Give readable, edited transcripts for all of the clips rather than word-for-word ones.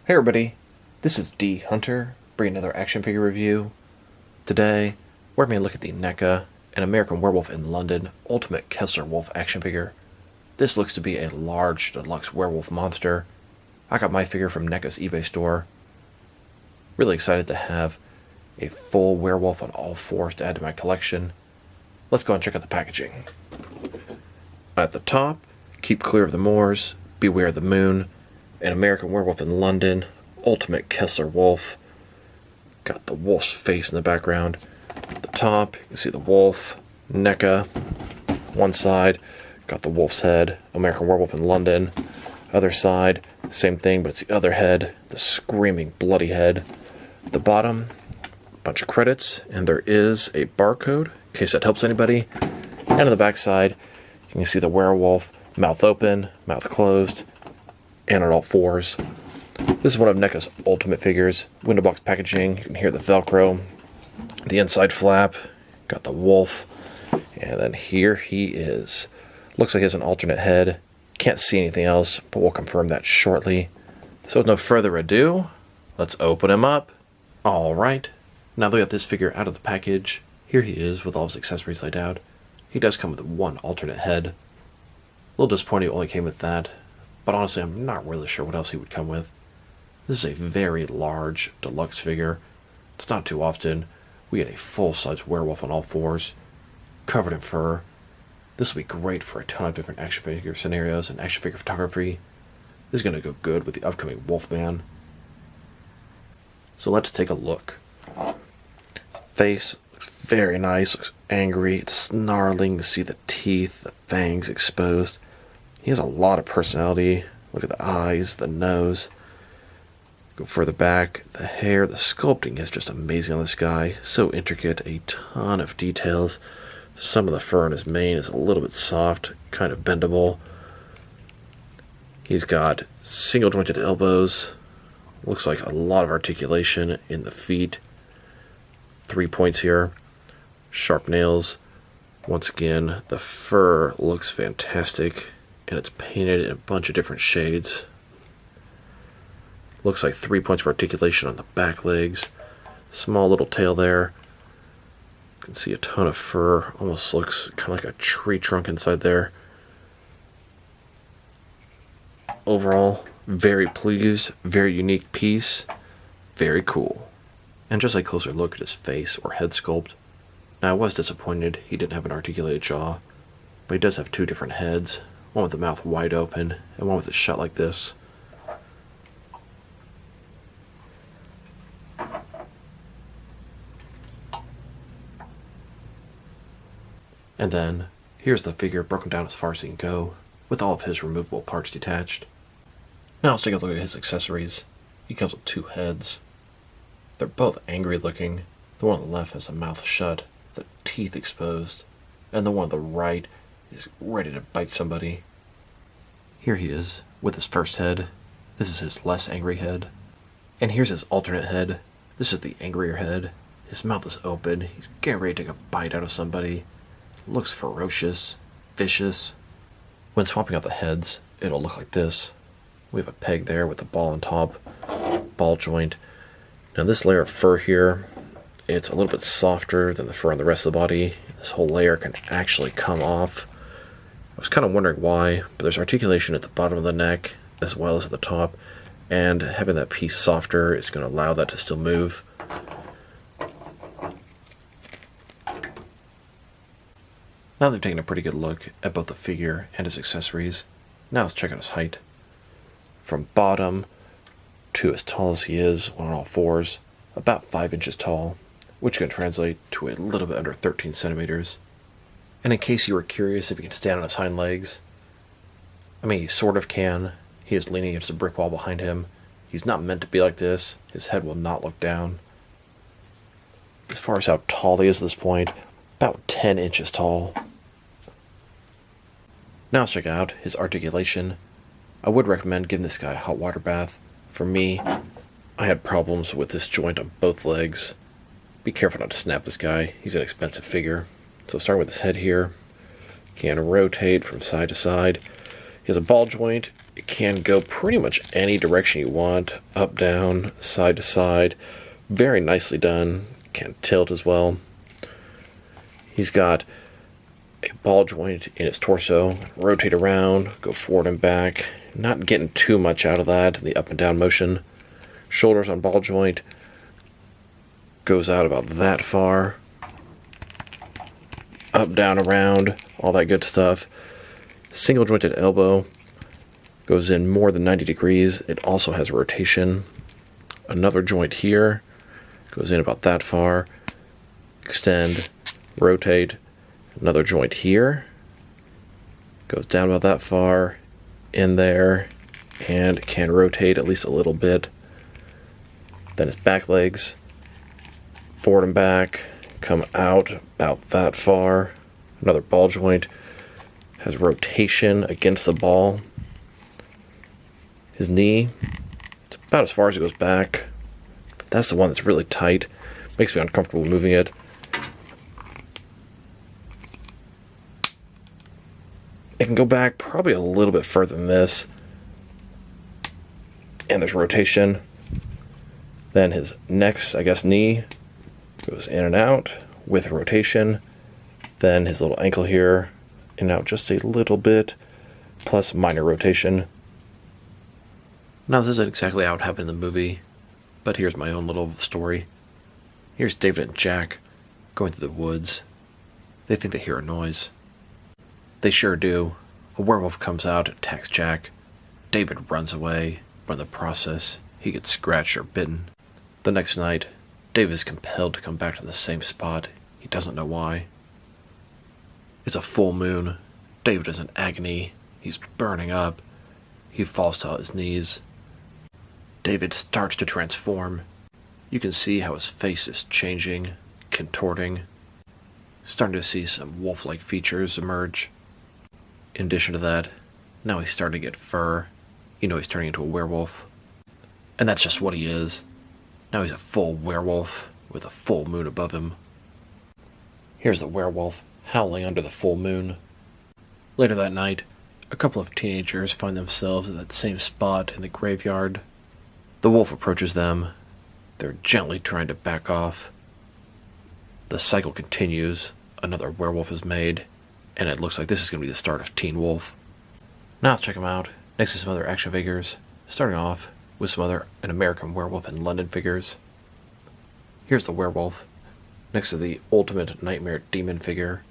Hey everybody, this is D Hunter, bringing another action figure review. Today, we're going to look at the Neca An American Werewolf in London Ultimate Kessler Wolf action figure. This looks to be a large deluxe werewolf monster. I got my figure from Neca's eBay store. Really excited to have a full werewolf on all fours to add to my collection. Let's go and check out the packaging. At the top, keep clear of the moors, beware the moon. An American Werewolf in London, Ultimate Kessler Wolf. Got the wolf's face in the background. At the top, you can see the wolf, Neca. One side, got the wolf's head, American Werewolf in London. Other side, same thing, but it's the other head, the screaming bloody head. At the bottom, a bunch of credits, and there is a barcode, in case that helps anybody. And on the back side, you can see the werewolf, mouth open, mouth closed, and on all fours. This is one of Neca's ultimate figures. Window box packaging, you can hear the Velcro, the inside flap, got the wolf, and then here he is. Looks like he has an alternate head. Can't see anything else, but we'll confirm that shortly. So with no further ado, let's open him up. Alright, now that we got this figure out of the package, here he is with all his accessories laid out. He does come with one alternate head. A little disappointing it only came with that. But honestly, I'm not really sure what else he would come with. This is a very large deluxe figure. It's not too often we get a full-size werewolf on all fours, covered in fur. This will be great for a ton of different action figure scenarios and action figure photography. This is going to go good with the upcoming Wolfman. So let's take a look. Face looks very nice, looks angry, it's snarling. You see the teeth, the fangs exposed. He has a lot of personality. Look at the eyes, the nose. Go further back, the hair, the sculpting is just amazing on this guy. So intricate, a ton of details. Some of the fur on his mane is a little bit soft, kind of bendable. He's got single jointed elbows. Looks like a lot of articulation in the feet. 3 points here. Sharp nails. Once again, the fur looks fantastic. And it's painted in a bunch of different shades. Looks like 3 points for articulation on the back legs. Small little tail there. You can see a ton of fur. Almost looks kind of like a tree trunk inside there. Overall, very pleased. Very unique piece. Very cool. And just a closer look at his face or head sculpt. Now I was disappointed he didn't have an articulated jaw. But he does have two different heads. One with the mouth wide open, and one with it shut like this. And then, here's the figure broken down as far as he can go, with all of his removable parts detached. Now let's take a look at his accessories. He comes with two heads. They're both angry looking. The one on the left has the mouth shut, the teeth exposed, and the one on the right is ready to bite somebody. Here he is with his first head. This is his less angry head. And here's his alternate head. This is the angrier head. His mouth is open. He's getting ready to take a bite out of somebody. Looks ferocious, vicious. When swapping out the heads, it'll look like this. We have a peg there with the ball on top, ball joint. Now this layer of fur here, it's a little bit softer than the fur on the rest of the body. This whole layer can actually come off. I was kind of wondering why, but there's articulation at the bottom of the neck as well as at the top, and having that piece softer is going to allow that to still move. Now they've taken a pretty good look at both the figure and his accessories. Now let's check out his height. From bottom to as tall as he is on all fours, about 5 inches tall, which can translate to a little bit under 13 centimeters. And in case you were curious if he can stand on his hind legs, I mean, he sort of can. He is leaning against a brick wall behind him. He's not meant to be like this. His head will not look down. As far as how tall he is at this point, about 10 inches tall. Now let's check out his articulation. I would recommend giving this guy a hot water bath. For me, I had problems with this joint on both legs. Be careful not to snap this guy. He's an expensive figure. So starting with his head here, can rotate from side to side. He has a ball joint It can go pretty much any direction you want, up, down, side to side. Very nicely done. Can tilt as well. He's got a ball joint in his torso, rotate around, go forward and back. Not getting too much out of that, the up and down motion. Shoulders on ball joint, goes out about that far. Up, down, around, all that good stuff. Single jointed elbow, goes in more than 90 degrees. It also has rotation. Another joint here, goes in about that far. Extend, rotate. Another joint here, goes down about that far, in there, and can rotate at least a little bit. Then his back legs, forward and back, come out about that far. Another ball joint, has rotation against the ball. His knee, it's about as far as it goes back. That's the one that's really tight. Makes me uncomfortable moving it. It can go back probably a little bit further than this. And there's rotation. Then his next, knee goes in and out with rotation. Then his little ankle here, in and out just a little bit, plus minor rotation. Now, this isn't exactly how it happened in the movie, but here's my own little story. Here's David and Jack going through the woods. They think they hear a noise. They sure do. A werewolf comes out, attacks Jack. David runs away, but in the process, he gets scratched or bitten. The next night, David is compelled to come back to the same spot. He doesn't know why. It's a full moon. David is in agony. He's burning up. He falls to his knees. David starts to transform. You can see how his face is changing, contorting. Starting to see some wolf-like features emerge. In addition to that, now he's starting to get fur. You know he's turning into a werewolf. And that's just what he is. Now he's a full werewolf with a full moon above him. Here's the werewolf howling under the full moon. Later that night, a couple of teenagers find themselves at that same spot in the graveyard. The wolf approaches them. They're gently trying to back off. The cycle continues. Another werewolf is made. And it looks like this is going to be the start of Teen Wolf. Now let's check them out, next to some other action figures, starting off with some other An American Werewolf in London figures. Here's the werewolf, next to the Ultimate Nightmare Demon figure.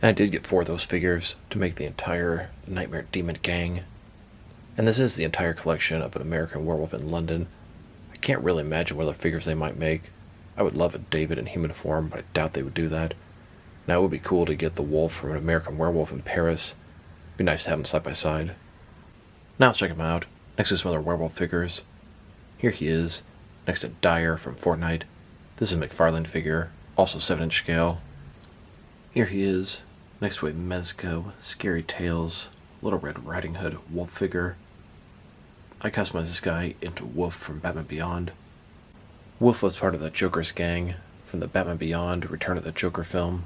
And I did get 4 of those figures to make the entire Nightmare Demon gang. And this is the entire collection of An American Werewolf in London. I can't really imagine what other figures they might make. I would love a David in human form, but I doubt they would do that. Now, it would be cool to get the wolf from An American Werewolf in Paris. It'd be nice to have them side by side. Now let's check him out, next to some other werewolf figures. Here he is, next to Dyer from Fortnite. This is a McFarlane figure, also 7-inch scale. Here he is, next to a Mezco, Scary Tales, Little Red Riding Hood wolf figure. I customized this guy into Wolf from Batman Beyond. Wolf was part of the Joker's gang from the Batman Beyond Return of the Joker film.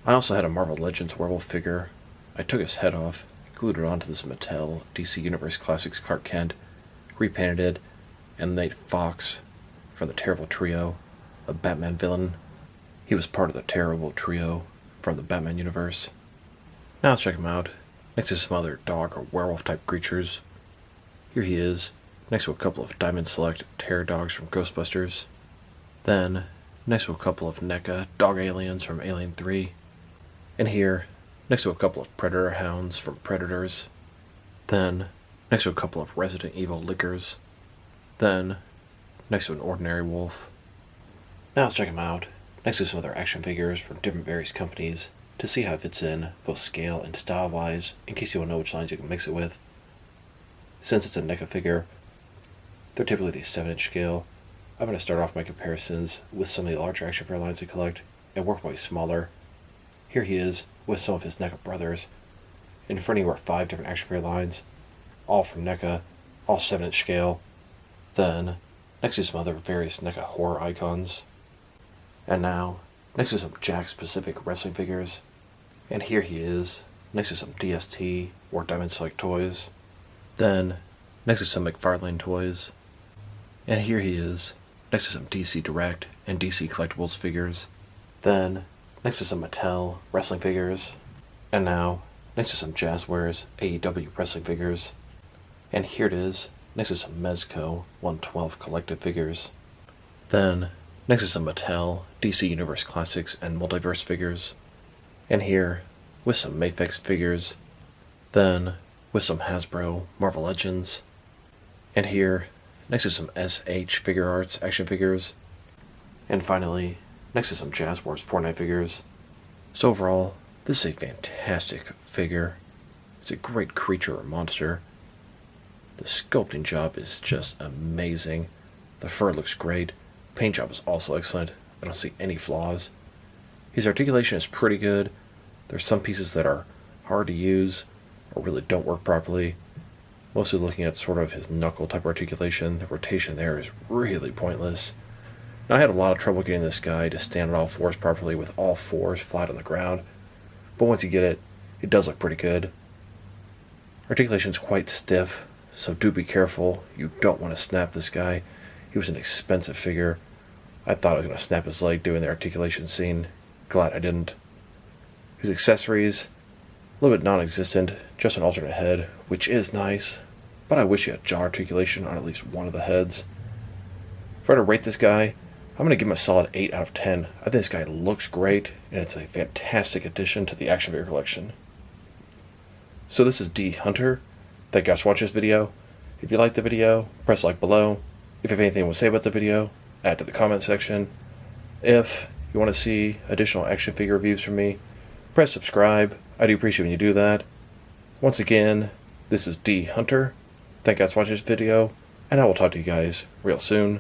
I also had a Marvel Legends werewolf figure. I took his head off, glued it onto this Mattel DC Universe Classics Clark Kent, repainted it, and made Fox from the Terrible Trio, a Batman villain. He was part of the Terrible Trio from the Batman universe. Now let's check him out, next to some other dog or werewolf type creatures. Here he is, next to a couple of Diamond Select Terror Dogs from Ghostbusters. Then, next to a couple of NECA Dog Aliens from Alien 3. And here, next to a couple of Predator Hounds from Predators. Then, next to a couple of Resident Evil Lickers. Then, next to an ordinary wolf. Now let's check him out, next to some other action figures from different various companies, to see how it fits in, both scale and style-wise, in case you don't know which lines you can mix it with. Since it's a NECA figure, they're typically the 7-inch scale. I'm going to start off my comparisons with some of the larger action figure lines I collect, and work my way smaller. Here he is, with some of his NECA brothers. In front of you are 5 different action figure lines, all from NECA, all 7-inch scale. Then, next to some other various NECA horror icons. And now, next to some Jack-specific wrestling figures. And here he is, next to some DST or Diamond Select toys. Then, next to some McFarlane toys. And here he is, next to some DC Direct and DC Collectibles figures. Then, next to some Mattel wrestling figures. And now, next to some Jazzwares AEW wrestling figures. And here it is, next to some Mezco 112 collective figures. Then, next to some Mattel DC Universe Classics and Multiverse figures. And here, with some Mafex figures. Then, with some Hasbro Marvel Legends. And here, next to some SH Figure Arts action figures. And finally, next to some Jazzwares Fortnite figures. So overall, this is a fantastic figure. It's a great creature or monster. The sculpting job is just amazing. The fur looks great. Paint job is also excellent. I don't see any flaws. His articulation is pretty good. There's some pieces that are hard to use or really don't work properly. Mostly looking at sort of his knuckle type articulation. The rotation there is really pointless. Now, I had a lot of trouble getting this guy to stand on all fours properly with all fours flat on the ground. But once you get it, it does look pretty good. Articulation is quite stiff, so do be careful. You don't want to snap this guy. He was an expensive figure. I thought I was going to snap his leg doing the articulation scene. Glad I didn't. His accessories, a little bit non-existent, just an alternate head, which is nice, but I wish he had jaw articulation on at least one of the heads. If I were to rate this guy, I'm going to give him a solid 8 out of 10. I think this guy looks great, and it's a fantastic addition to the action figure collection. So this is D Hunter. Thank you guys for watching this video. If you liked the video, press like below. If you have anything to say about the video, add to the comment section. If you want to see additional action figure reviews from me, press subscribe. I do appreciate when you do that. Once again, this is D Hunter. Thank you guys for watching this video, and I will talk to you guys real soon.